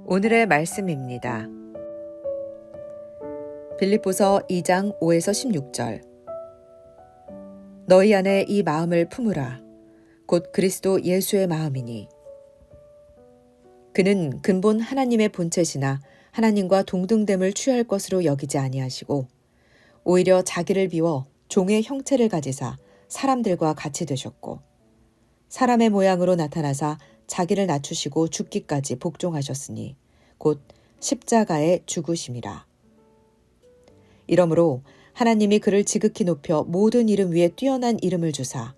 오늘의 말씀입니다. 빌립보서 2장 5에서 16절. 너희 안에 이 마음을 품으라. 곧 그리스도 예수의 마음이니. 그는 근본 하나님의 본체시나 하나님과 동등됨을 취할 것으로 여기지 아니하시고 오히려 자기를 비워 종의 형체를 가지사 사람들과 같이 되셨고 사람의 모양으로 나타나사 자기를 낮추시고 죽기까지 복종하셨으니 곧 십자가에 죽으심이라. 이러므로 하나님이 그를 지극히 높여 모든 이름 위에 뛰어난 이름을 주사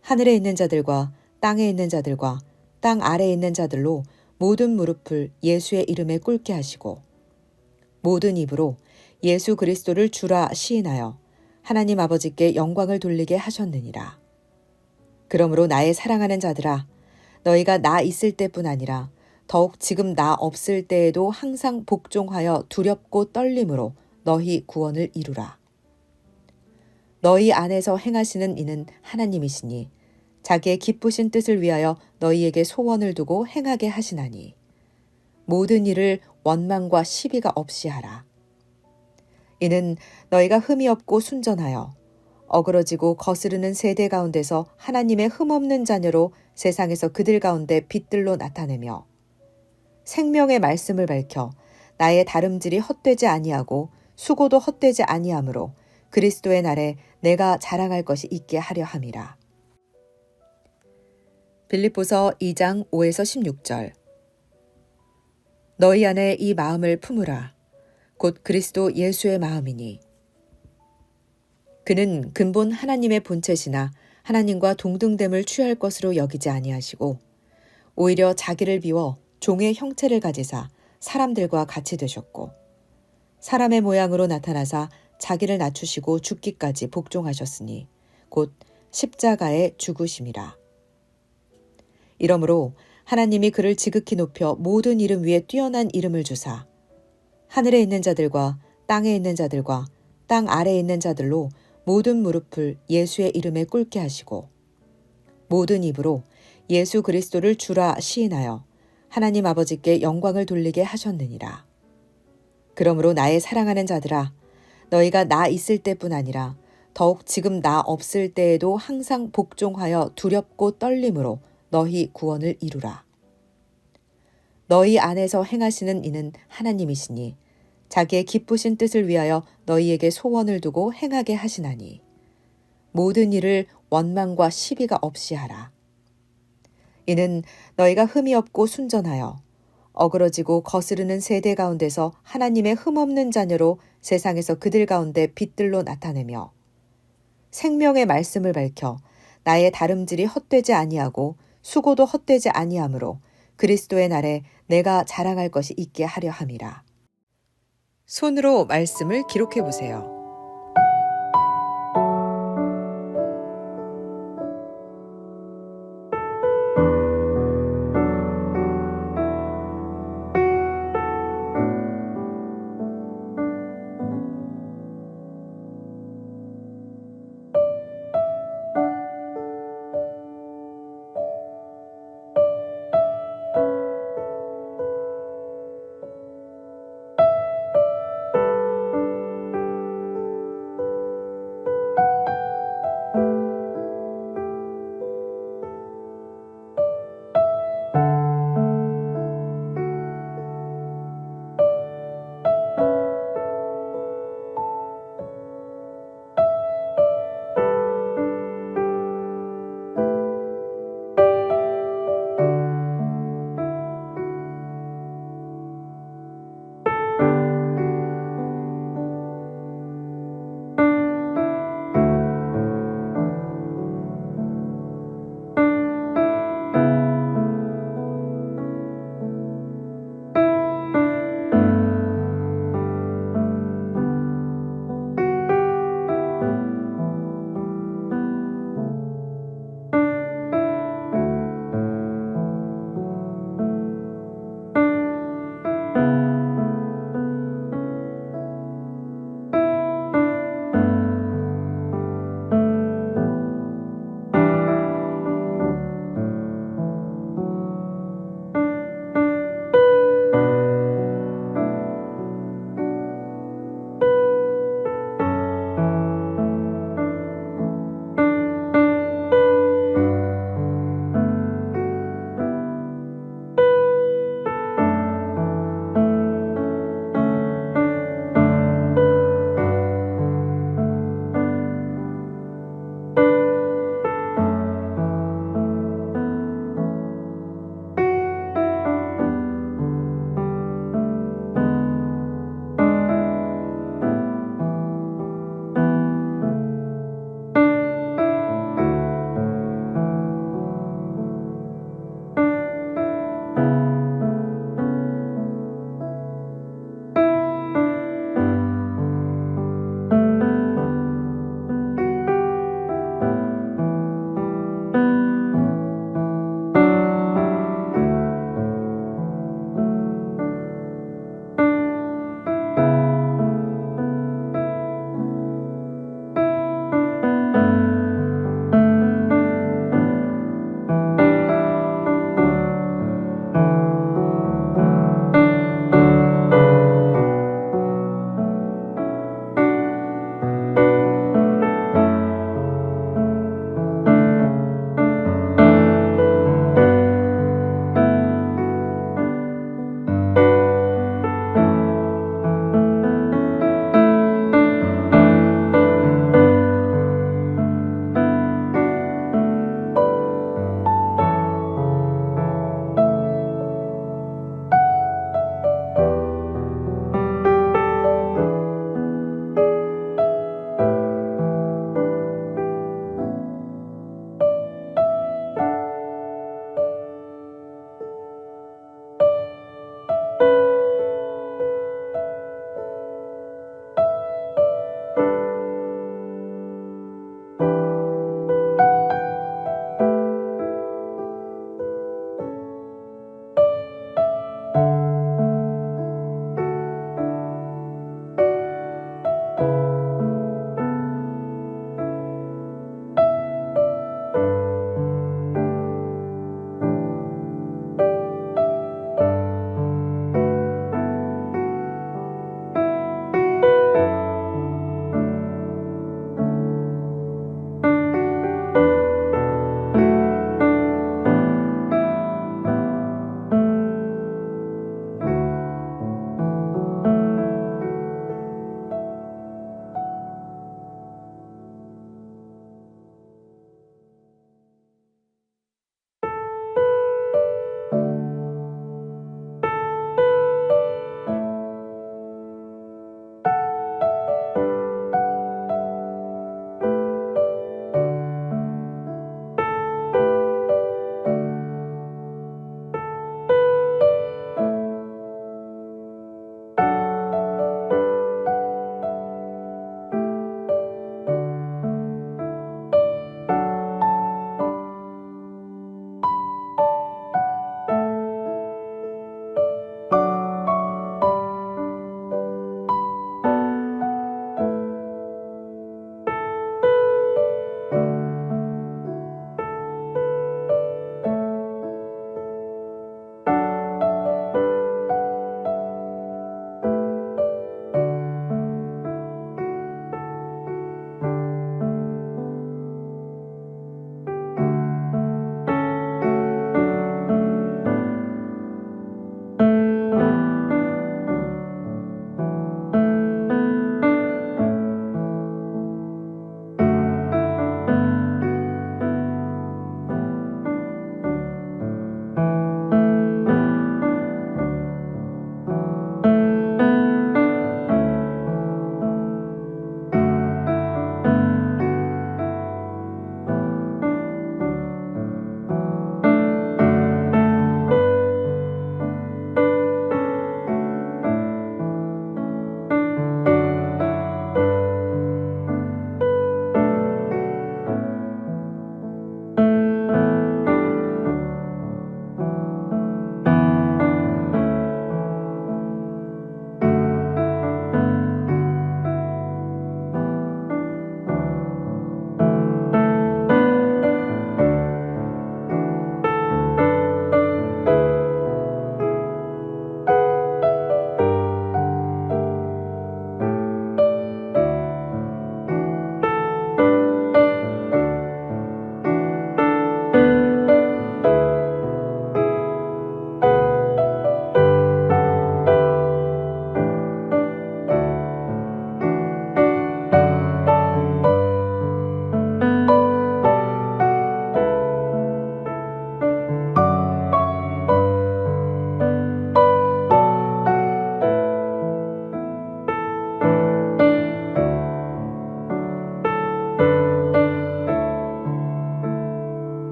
하늘에 있는 자들과 땅에 있는 자들과 땅 아래에 있는 자들로 모든 무릎을 예수의 이름에 꿇게 하시고 모든 입으로 예수 그리스도를 주라 시인하여 하나님 아버지께 영광을 돌리게 하셨느니라. 그러므로 나의 사랑하는 자들아, 너희가 나 있을 때뿐 아니라 더욱 지금 나 없을 때에도 항상 복종하여 두렵고 떨림으로 너희 구원을 이루라. 너희 안에서 행하시는 이는 하나님이시니 자기의 기쁘신 뜻을 위하여 너희에게 소원을 두고 행하게 하시나니 모든 일을 원망과 시비가 없이 하라. 이는 너희가 흠이 없고 순전하여 어그러지고 거스르는 세대 가운데서 하나님의 흠없는 자녀로 세상에서 그들 가운데 빛들로 나타내며 생명의 말씀을 밝혀 나의 다름질이 헛되지 아니하고 수고도 헛되지 아니하므로 그리스도의 날에 내가 자랑할 것이 있게 하려 함이라. 빌립보서 2장 5에서 16절. 너희 안에 이 마음을 품으라. 곧 그리스도 예수의 마음이니. 그는 근본 하나님의 본체시나 하나님과 동등됨을 취할 것으로 여기지 아니하시고 오히려 자기를 비워 종의 형체를 가지사 사람들과 같이 되셨고 사람의 모양으로 나타나사 자기를 낮추시고 죽기까지 복종하셨으니 곧 십자가에 죽으심이라. 이러므로 하나님이 그를 지극히 높여 모든 이름 위에 뛰어난 이름을 주사 하늘에 있는 자들과 땅에 있는 자들과 땅 아래에 있는 자들로 모든 무릎을 예수의 이름에 꿇게 하시고 모든 입으로 예수 그리스도를 주라 시인하여 하나님 아버지께 영광을 돌리게 하셨느니라. 그러므로 나의 사랑하는 자들아, 너희가 나 있을 때뿐 아니라 더욱 지금 나 없을 때에도 항상 복종하여 두렵고 떨림으로 너희 구원을 이루라. 너희 안에서 행하시는 이는 하나님이시니 자기의 기쁘신 뜻을 위하여 너희에게 소원을 두고 행하게 하시나니 모든 일을 원망과 시비가 없이 하라. 이는 너희가 흠이 없고 순전하여 어그러지고 거스르는 세대 가운데서 하나님의 흠없는 자녀로 세상에서 그들 가운데 빛들로 나타내며 생명의 말씀을 밝혀 나의 다름질이 헛되지 아니하고 수고도 헛되지 아니하므로 그리스도의 날에 내가 자랑할 것이 있게 하려 함이라. 손으로 말씀을 기록해 보세요.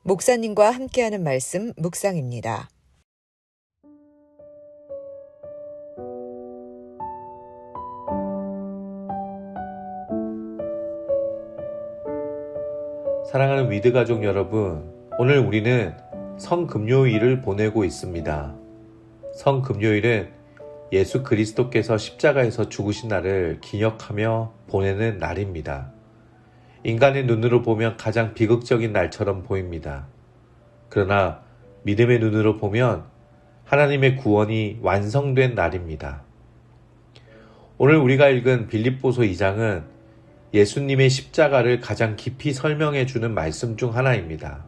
목사님과 함께하는 말씀 묵상입니다. 사랑하는 위드 가족 여러분, 오늘 우리는 성금요일을 보내고 있습니다. 성금요일은 예수 그리스도께서 십자가에서 죽으신 날을 기억하며 보내는 날입니다. 인간의 눈으로 보면 가장 비극적인 날처럼 보입니다. 그러나 믿음의 눈으로 보면 하나님의 구원이 완성된 날입니다. 오늘 우리가 읽은 빌립보서 2장은 예수님의 십자가를 가장 깊이 설명해 주는 말씀 중 하나입니다.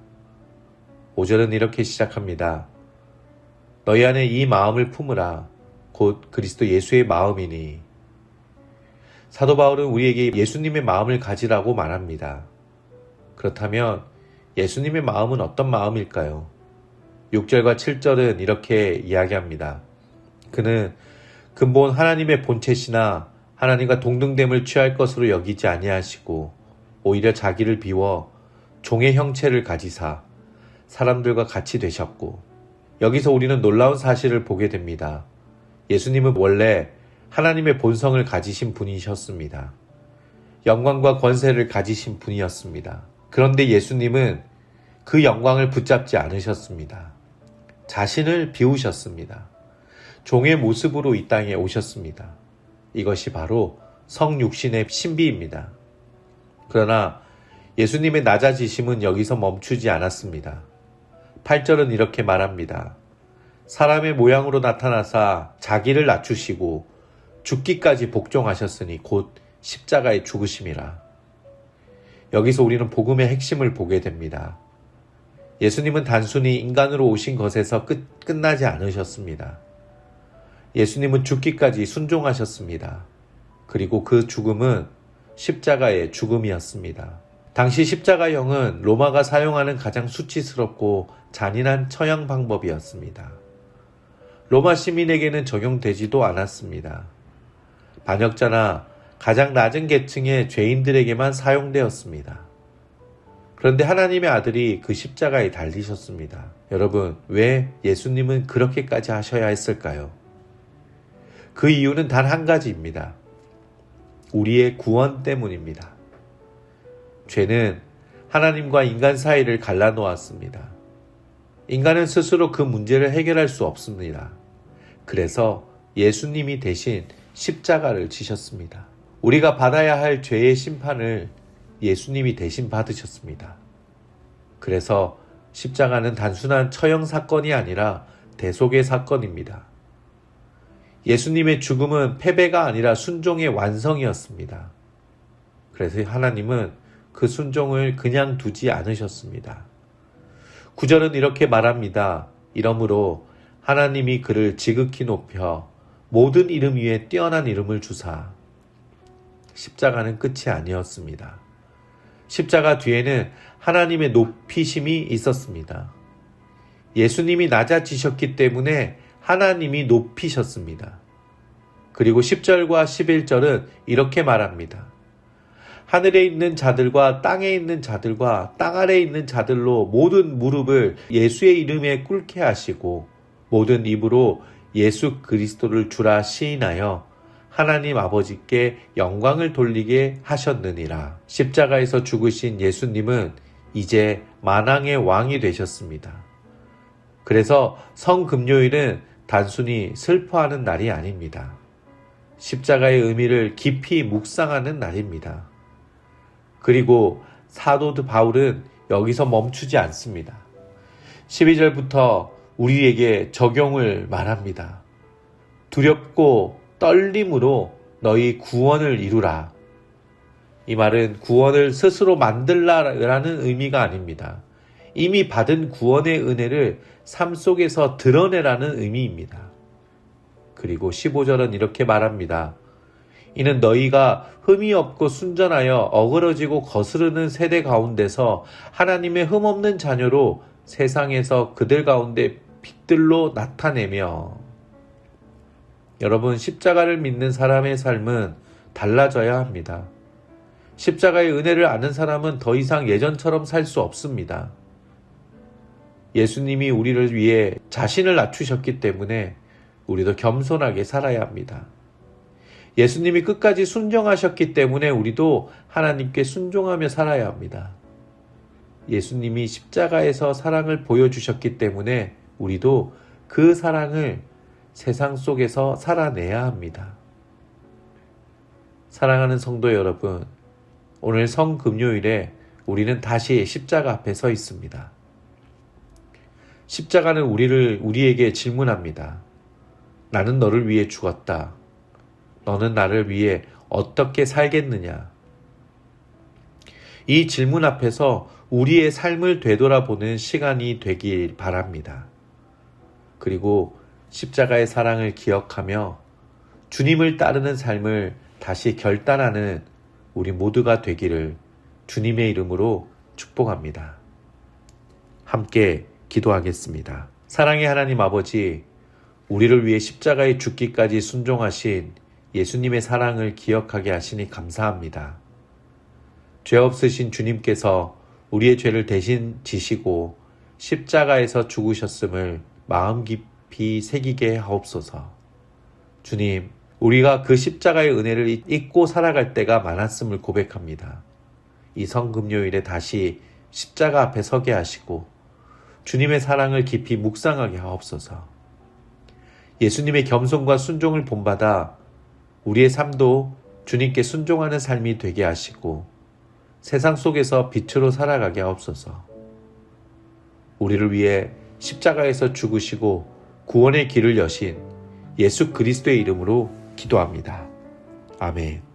5절은 이렇게 시작합니다. 너희 안에 이 마음을 품으라. 곧 그리스도 예수의 마음이니. 사도 바울은 우리에게 예수님의 마음을 가지라고 말합니다. 그렇다면 예수님의 마음은 어떤 마음일까요? 6절과 7절은 이렇게 이야기합니다. 그는 근본 하나님의 본체시나 하나님과 동등됨을 취할 것으로 여기지 아니하시고 오히려 자기를 비워 종의 형체를 가지사 사람들과 같이 되셨고, 여기서 우리는 놀라운 사실을 보게 됩니다. 예수님은 원래 하나님의 본성을 가지신 분이셨습니다. 영광과 권세를 가지신 분이었습니다. 그런데 예수님은 그 영광을 붙잡지 않으셨습니다. 자신을 비우셨습니다. 종의 모습으로 이 땅에 오셨습니다. 이것이 바로 성육신의 신비입니다. 그러나 예수님의 낮아지심은 여기서 멈추지 않았습니다. 8절은 이렇게 말합니다. 사람의 모양으로 나타나사 자기를 낮추시고 죽기까지 복종하셨으니 곧 십자가에 죽으심이라. 여기서 우리는 복음의 핵심을 보게 됩니다. 예수님은 단순히 인간으로 오신 것에서 끝나지 않으셨습니다. 예수님은 죽기까지 순종하셨습니다. 그리고 그 죽음은 십자가의 죽음이었습니다. 당시 십자가형은 로마가 사용하는 가장 수치스럽고 잔인한 처형 방법이었습니다. 로마 시민에게는 적용되지도 않았습니다. 반역자나 가장 낮은 계층의 죄인들에게만 사용되었습니다. 그런데 하나님의 아들이 그 십자가에 달리셨습니다. 여러분, 왜 예수님은 그렇게까지 하셔야 했을까요? 그 이유는 단 한 가지입니다. 우리의 구원 때문입니다. 죄는 하나님과 인간 사이를 갈라놓았습니다. 인간은 스스로 그 문제를 해결할 수 없습니다. 그래서 예수님이 대신 십자가를 지셨습니다. 우리가 받아야 할 죄의 심판을 예수님이 대신 받으셨습니다. 그래서 십자가는 단순한 처형 사건이 아니라 대속의 사건입니다. 예수님의 죽음은 패배가 아니라 순종의 완성이었습니다. 그래서 하나님은 그 순종을 그냥 두지 않으셨습니다. 9절은 이렇게 말합니다. 이러므로 하나님이 그를 지극히 높여 모든 이름 위에 뛰어난 이름을 주사. 십자가는 끝이 아니었습니다. 십자가 뒤에는 하나님의 높이심이 있었습니다. 예수님이 낮아지셨기 때문에 하나님이 높이셨습니다. 그리고 10절과 11절은 이렇게 말합니다. 하늘에 있는 자들과 땅에 있는 자들과 땅 아래에 있는 자들로 모든 무릎을 예수의 이름에 꿇게 하시고 모든 입으로 예수 그리스도를 주라 시인하여 하나님 아버지께 영광을 돌리게 하셨느니라. 십자가에서 죽으신 예수님은 이제 만왕의 왕이 되셨습니다. 그래서 성금요일은 단순히 슬퍼하는 날이 아닙니다. 십자가의 의미를 깊이 묵상하는 날입니다. 그리고 사도 바울은 여기서 멈추지 않습니다. 12절부터 우리에게 적용을 말합니다. 두렵고 떨림으로 너희 구원을 이루라. 이 말은 구원을 스스로 만들라라는 의미가 아닙니다. 이미 받은 구원의 은혜를 삶 속에서 드러내라는 의미입니다. 그리고 15절은 이렇게 말합니다. 이는 너희가 흠이 없고 순전하여 어그러지고 거스르는 세대 가운데서 하나님의 흠없는 자녀로 세상에서 그들 가운데 빛들로 나타내며. 여러분, 십자가를 믿는 사람의 삶은 달라져야 합니다. 십자가의 은혜를 아는 사람은 더 이상 예전처럼 살 수 없습니다. 예수님이 우리를 위해 자신을 낮추셨기 때문에 우리도 겸손하게 살아야 합니다. 예수님이 끝까지 순종하셨기 때문에 우리도 하나님께 순종하며 살아야 합니다. 예수님이 십자가에서 사랑을 보여주셨기 때문에 우리도 그 사랑을 세상 속에서 살아내야 합니다. 사랑하는 성도 여러분, 오늘 성금요일에 우리는 다시 십자가 앞에 서 있습니다. 십자가는 우리에게 질문합니다. 나는 너를 위해 죽었다. 너는 나를 위해 어떻게 살겠느냐? 이 질문 앞에서 우리의 삶을 되돌아보는 시간이 되길 바랍니다. 그리고 십자가의 사랑을 기억하며 주님을 따르는 삶을 다시 결단하는 우리 모두가 되기를 주님의 이름으로 축복합니다. 함께 기도하겠습니다. 사랑의 하나님 아버지, 우리를 위해 십자가에 죽기까지 순종하신 예수님의 사랑을 기억하게 하시니 감사합니다. 죄 없으신 주님께서 우리의 죄를 대신 지시고 십자가에서 죽으셨음을 마음 깊이 새기게 하옵소서. 주님, 우리가 그 십자가의 은혜를 잊고 살아갈 때가 많았음을 고백합니다. 이 성금요일에 다시 십자가 앞에 서게 하시고 주님의 사랑을 깊이 묵상하게 하옵소서. 예수님의 겸손과 순종을 본받아 우리의 삶도 주님께 순종하는 삶이 되게 하시고 세상 속에서 빛으로 살아가게 하옵소서. 우리를 위해 십자가에서 죽으시고 구원의 길을 여신 예수 그리스도의 이름으로 기도합니다. 아멘.